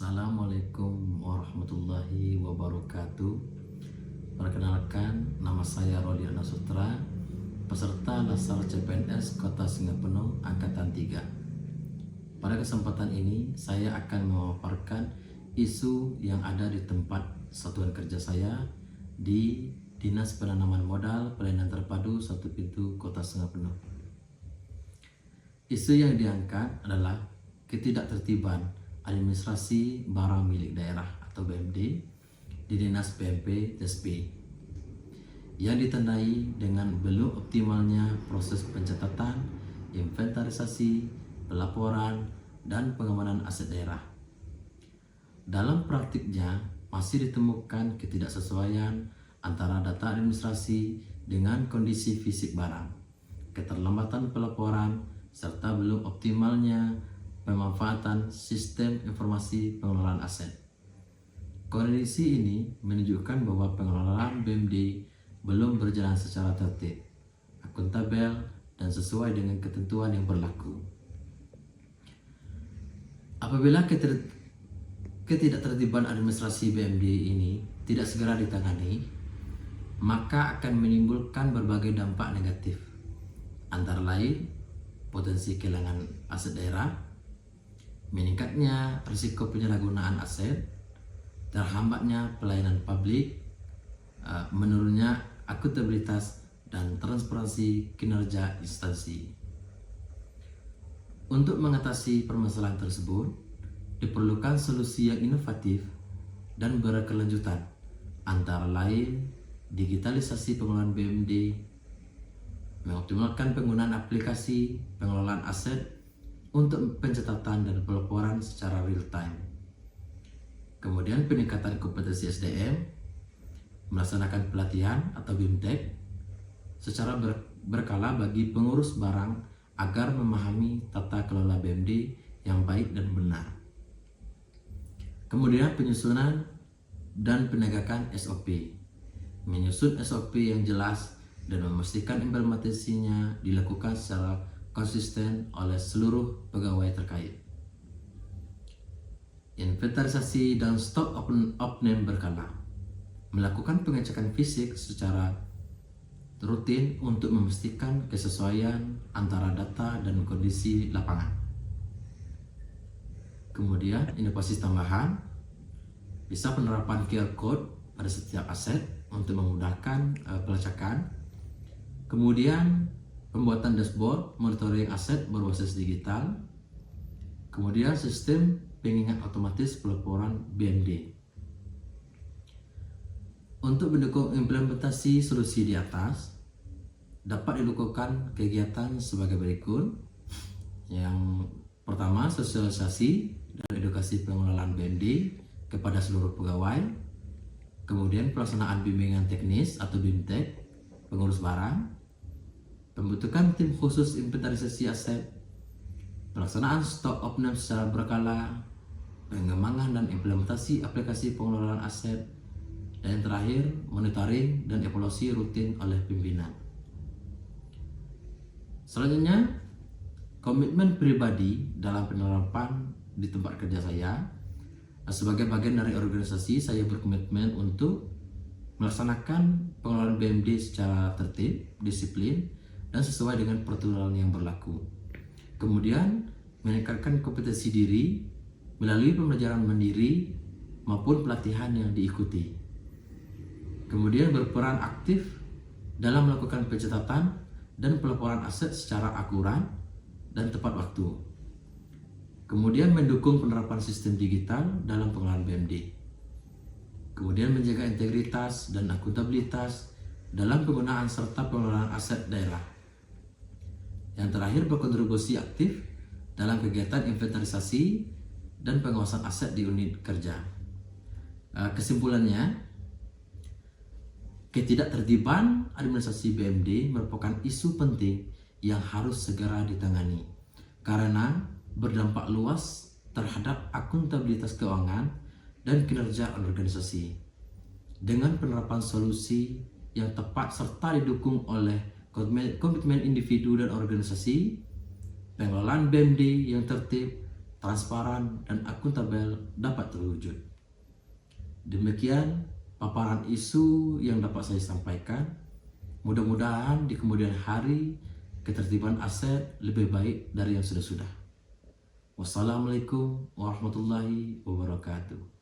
Assalamualaikum warahmatullahi wabarakatuh. Perkenalkan, nama saya Roliana Sutra, peserta Lasar CPNS Kota Singapenuh Angkatan 3. Pada kesempatan ini, saya akan memaparkan isu yang ada di tempat satuan kerja saya di Dinas Penanaman Modal Pelayanan Terpadu Satu Pintu Kota Singapenuh. Isu yang diangkat adalah ketidaktertiban administrasi barang milik daerah atau BMD di Dinas PMP TSP yang ditandai dengan belum optimalnya proses pencatatan, inventarisasi, pelaporan, dan pengamanan aset daerah. Dalam praktiknya masih ditemukan ketidaksesuaian antara data administrasi dengan kondisi fisik barang, keterlambatan pelaporan, serta belum optimalnya pemanfaatan sistem informasi pengelolaan aset. Kondisi ini menunjukkan bahwa pengelolaan BMD belum berjalan secara tertib, akuntabel, dan sesuai dengan ketentuan yang berlaku. Apabila ketidaktertiban administrasi BMD ini tidak segera ditangani, maka akan menimbulkan berbagai dampak negatif, antara lain potensi kehilangan aset daerah, meningkatnya risiko penyalahgunaan aset, terhambatnya pelayanan publik, menurunnya akuntabilitas dan transparansi kinerja instansi. Untuk mengatasi permasalahan tersebut, diperlukan solusi yang inovatif dan berkelanjutan, antara lain digitalisasi pengelolaan BMD, mengoptimalkan penggunaan aplikasi pengelolaan aset untuk pencatatan dan pelaporan secara real time. Kemudian peningkatan kompetensi SDM, melaksanakan pelatihan atau BIMTEK secara berkala bagi pengurus barang agar memahami tata kelola BMD yang baik dan benar. Kemudian penyusunan dan penegakan SOP, menyusun SOP yang jelas dan memastikan implementasinya dilakukan secara konsisten oleh seluruh pegawai terkait. Inventarisasi dan stok opname berkala, melakukan pengecekan fisik secara rutin untuk memastikan kesesuaian antara data dan kondisi lapangan. Kemudian inovasi tambahan, bisa penerapan QR code pada setiap aset untuk memudahkan pelacakan. Kemudian pembuatan dashboard monitoring aset berbasis digital. Kemudian sistem pengingat otomatis pelaporan BMD. Untuk mendukung implementasi solusi di atas, dapat dilakukan kegiatan sebagai berikut. Yang pertama, sosialisasi dan edukasi pengelolaan BMD kepada seluruh pegawai. Kemudian pelaksanaan bimbingan teknis atau BIMTEK pengurus barang. Pembentukan tim khusus inventarisasi aset, pelaksanaan stok opname secara berkala, pengembangan dan implementasi aplikasi pengelolaan aset, dan yang terakhir, monitoring dan evaluasi rutin oleh pimpinan. Selanjutnya, komitmen pribadi dalam penerapan di tempat kerja saya. Sebagai bagian dari organisasi, saya berkomitmen untuk melaksanakan pengelolaan BMD secara tertib, disiplin, dan sesuai dengan peraturan yang berlaku. Kemudian meningkatkan kompetensi diri melalui pembelajaran mandiri maupun pelatihan yang diikuti. Kemudian berperan aktif dalam melakukan pencatatan dan pelaporan aset secara akurat dan tepat waktu. Kemudian mendukung penerapan sistem digital dalam pengelolaan BMD. Kemudian menjaga integritas dan akuntabilitas dalam penggunaan serta pengelolaan aset daerah. Yang terakhir, berkontribusi aktif dalam kegiatan inventarisasi dan pengawasan aset di unit kerja. Kesimpulannya, ketidaktertiban administrasi BMD merupakan isu penting yang harus segera ditangani karena berdampak luas terhadap akuntabilitas keuangan dan kinerja organisasi. Dengan penerapan solusi yang tepat serta didukung oleh komitmen individu dan organisasi, pengelolaan BMD yang tertib, transparan, dan akuntabel dapat terwujud. Demikian paparan isu yang dapat saya sampaikan. Mudah-mudahan di kemudian hari ketertiban aset lebih baik dari yang sudah-sudah. Wassalamualaikum warahmatullahi wabarakatuh.